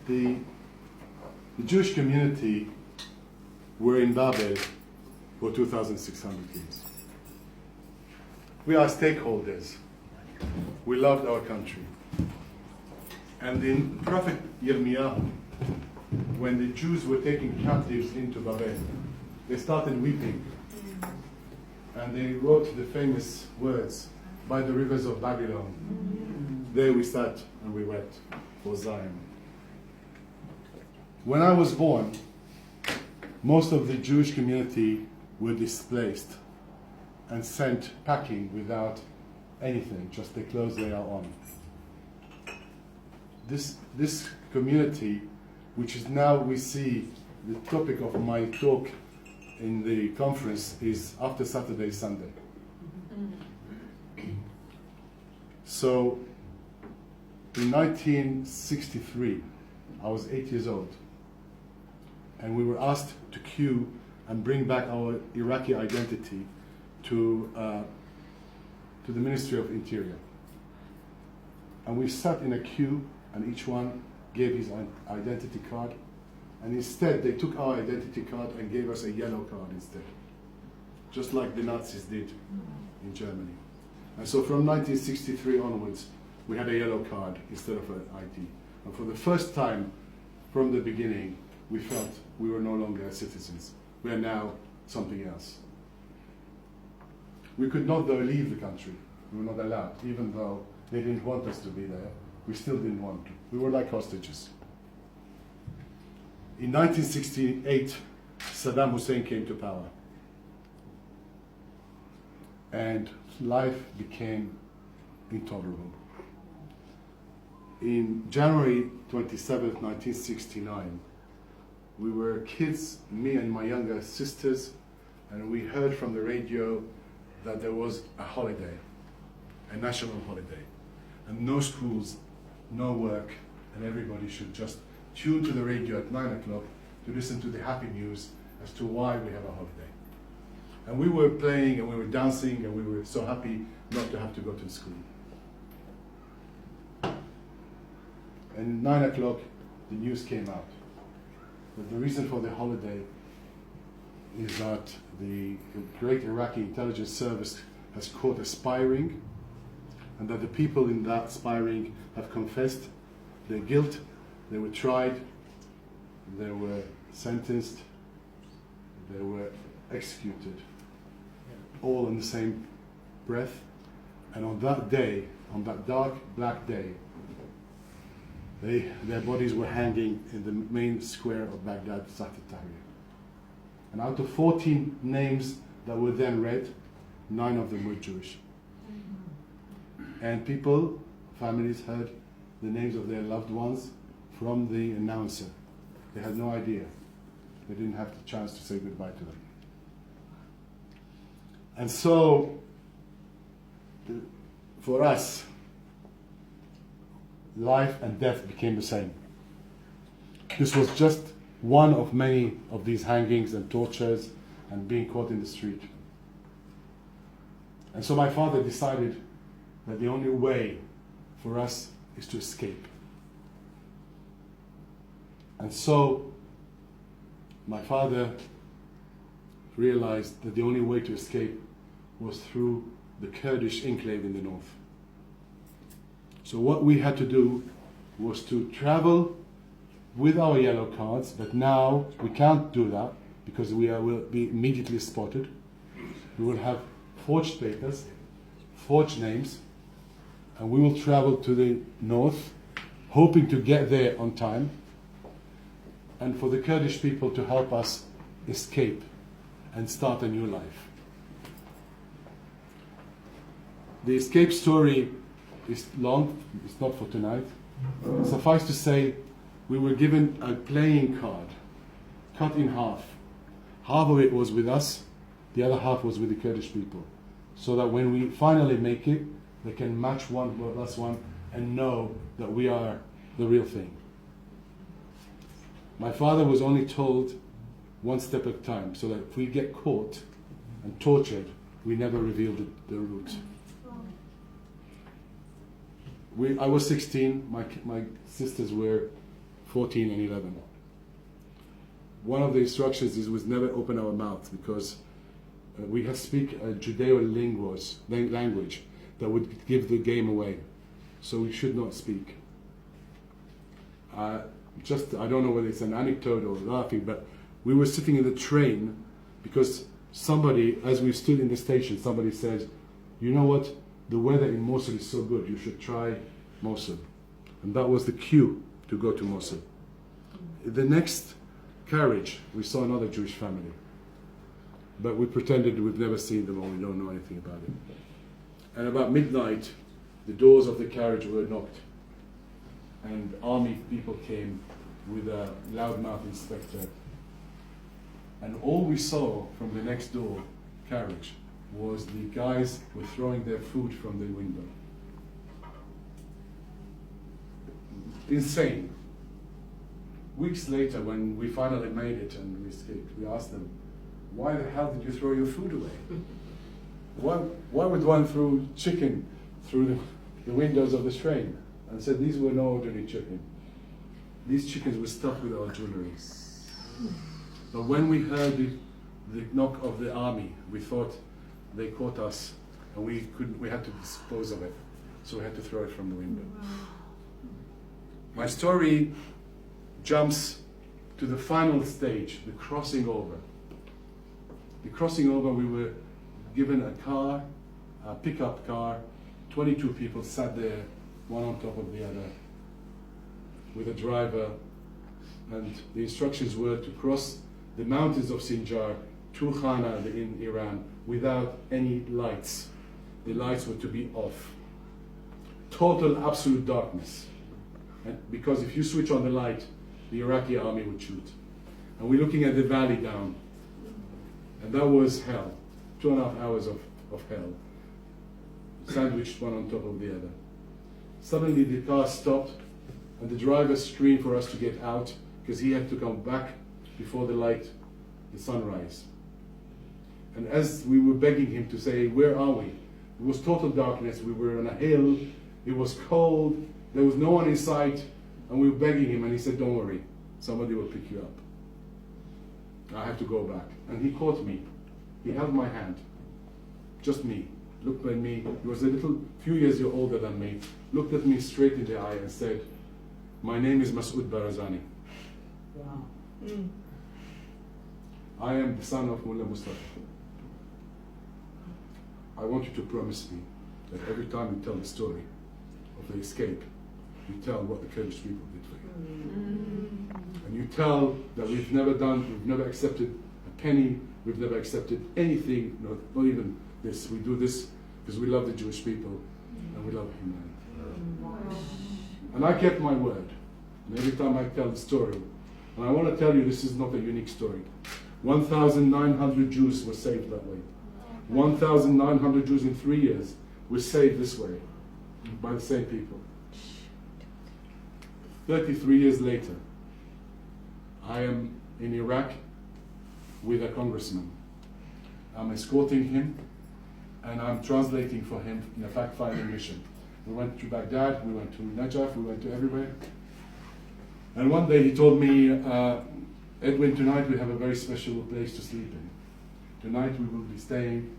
The Jewish community were in Babel for 2,600 years. We are stakeholders. We loved our country. And in Prophet Yirmiyahu, when the Jews were taken captives into Babel, they started weeping. And they wrote the famous words, "By the rivers of Babylon, there we sat and we wept for Zion." When I was born, most of the Jewish community were displaced and sent packing without anything, just the clothes they are on. This community, which is now we see the topic of my talk in the conference, is after Saturday, Sunday. So in 1963, I was 8 years old, and we were asked to queue and bring back our Iraqi identity to the Ministry of Interior. And we sat in a queue, and each one gave his identity card, and instead they took our identity card and gave us a yellow card instead, just like the Nazis did in Germany. And so from 1963 onwards, we had a yellow card instead of an ID. And for the first time from the beginning, we felt we were no longer citizens. We are now something else. We could not, though, leave the country. We were not allowed, even though they didn't want us to be there. We still didn't want to. We were like hostages. In 1968, Saddam Hussein came to power. And life became intolerable. In January 27th, 1969, we were kids, me and my younger sisters, and we heard from the radio that there was a holiday, a national holiday, and no schools, no work, and everybody should just tune to the radio at 9 o'clock to listen to the happy news as to why we have a holiday. And we were playing and we were dancing and we were so happy not to have to go to school. And at 9 o'clock, the news came out. But the reason for the holiday is that the great Iraqi intelligence service has caught a spy ring, and that the people in that spy ring have confessed their guilt. They were tried, they were sentenced, they were executed, all in the same breath. And on that day, on that dark, black day, their bodies were hanging in the main square of Baghdad, Saht al-Tahrir. And out of 14 names that were then read, 9 of them were Jewish. And people, families, heard the names of their loved ones from the announcer. They had no idea. They didn't have the chance to say goodbye to them. And so, for us, life and death became the same. This was just one of many of these hangings and tortures and being caught in the street. And so my father decided that the only way for us is to escape. And so my father realized that the only way to escape was through the Kurdish enclave in the north. So what we had to do was to travel with our yellow cards, but now we can't do that because will be immediately spotted. We will have forged papers, forged names, and we will travel to the north, hoping to get there on time, and for the Kurdish people to help us escape and start a new life. The escape story is long, it's not for tonight. Suffice to say, we were given a playing card, cut in half. Half of it was with us, the other half was with the Kurdish people. So that when we finally make it, they can match 1 plus 1 and know that we are the real thing. My father was only told one step at a time, so that if we get caught and tortured, we never revealed the route. I was 16, my sisters were 14 and 11. One of the instructions is was never open our mouth, because we have speak a Judeo-language that would give the game away. So we should not speak. I don't know whether it's an anecdote or laughing, but we were sitting in the train because somebody, as we stood in the station, somebody said, you know what, the weather in Mosul is so good, you should try Mosul. And that was the cue to go to Mosul. The next carriage, we saw another Jewish family. But we pretended we've never seen them or we don't know anything about it. And about midnight, the doors of the carriage were knocked. And army people came with a loudmouth inspector. And all we saw from the next door carriage was the guys were throwing their food from the window. Insane. Weeks later, when we finally made it and we escaped, we asked them, why the hell did you throw your food away? Why would one throw chicken through the windows of the train? And said these were no ordinary chicken. These chickens were stuffed with our jewelry. But when we heard the knock of the army, we thought they caught us and we had to dispose of it. So we had to throw it from the window. My story jumps to the final stage, the crossing over. The crossing over, we were given a car, a pickup car, 22 people sat there, one on top of the other, with a driver, and the instructions were to cross the mountains of Sinjar to Khana in Iran without any lights. The lights were to be off. Total, absolute darkness. And because if you switch on the light, the Iraqi army would shoot. And we're looking at the valley down. And that was hell. 2.5 hours of hell. Sandwiched one on top of the other. Suddenly the car stopped and the driver screamed for us to get out because he had to come back before the sunrise. And as we were begging him to say, where are we? It was total darkness. We were on a hill. It was cold. There was no one in sight. And we were begging him and he said, don't worry. Somebody will pick you up. I have to go back. And he caught me. He held my hand. Just me. Looked at me. He was a few years older than me. Looked at me straight in the eye and said, my name is Mesud Barzani. Wow. I am the son of Mullah Mustafa. I want you to promise me that every time you tell the story of the escape, you tell what the Kurdish people did for you. And you tell that we've never accepted a penny, we've never accepted anything, not even this. We do this because we love the Jewish people and we love humanity. And I kept my word. And every time I tell the story, and I want to tell you this is not a unique story. 1,900 Jews were saved that way. 1,900 Jews in 3 years were saved this way by the same people. 33 years later, I am in Iraq with a congressman. I'm escorting him and I'm translating for him in a fact-finding mission. We went to Baghdad, we went to Najaf, we went to everywhere. And one day he told me, Edwin, tonight we have a very special place to sleep in. Tonight we will be staying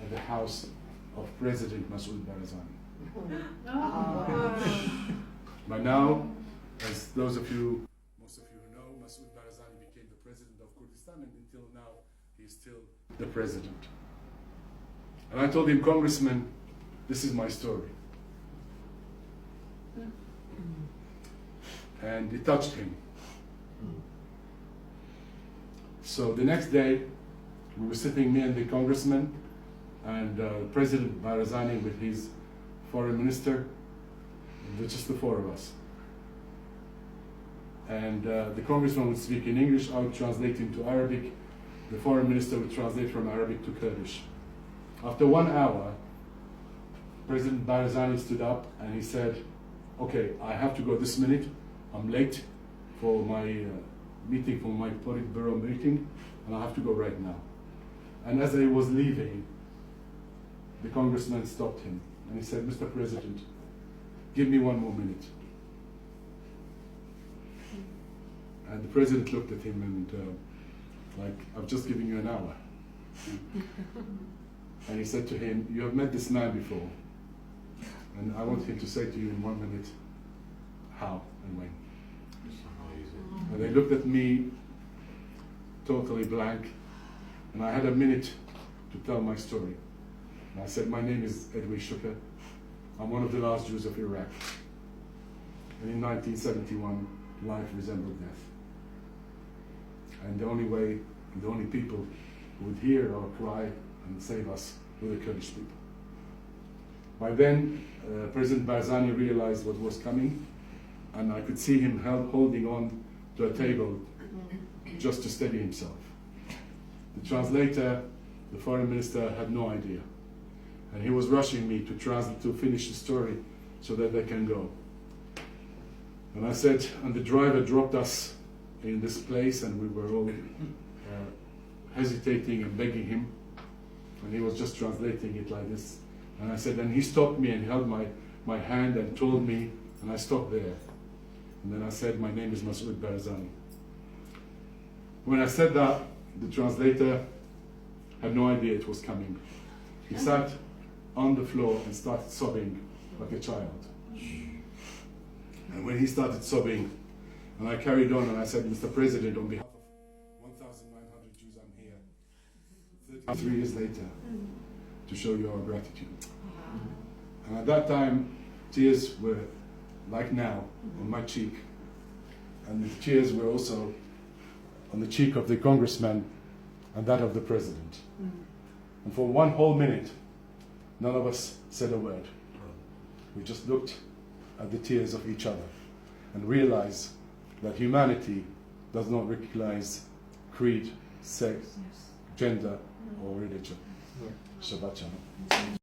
at the house of President Mesud Barzani. By now, as most of you know, Mesud Barzani became the president of Kurdistan, and until now, he's still the president. And I told him, Congressman, this is my story. And it touched him. So the next day, we were sitting, me and the congressman, and President Barzani with his foreign minister, just the four of us. And the congressman would speak in English, I would translate into Arabic, the foreign minister would translate from Arabic to Kurdish. After 1 hour, President Barzani stood up and he said, okay, I have to go this minute, I'm late for my meeting, for my Politburo meeting, and I have to go right now. And as I was leaving, the congressman stopped him and he said, Mr. President, give me 1 more minute. And the president looked at him and like, I've just given you an hour. And he said to him, you have met this man before, and I want him to say to you in 1 minute how and when. And they looked at me totally blank, and I had a minute to tell my story. And I said, my name is Edwin Shuker. I'm one of the last Jews of Iraq. And in 1971, life resembled death. And the only way, and the only people who would hear our cry and save us were the Kurdish people. By then, President Barzani realized what was coming, and I could see him holding on to a table just to steady himself. The translator, the foreign minister, had no idea. And he was rushing me to finish the story so that they can go. And I said, and the driver dropped us in this place, and we were all hesitating and begging him. And he was just translating it like this. And I said, and he stopped me and held my hand and told me, and I stopped there. And then I said, my name is Mesud Barzani. When I said that, the translator had no idea it was coming. He sat on the floor and started sobbing like a child. And when he started sobbing, and I carried on and I said, Mr. President, on behalf of 1,900 Jews, I'm here 33 years later to show you our gratitude. And at that time, tears were like now on my cheek. And the tears were also on the cheek of the congressman and that of the president. And for 1 whole minute, none of us said a word. We just looked at the tears of each other and realized that humanity does not recognize creed, sex, gender, or religion. Shabbat Shalom.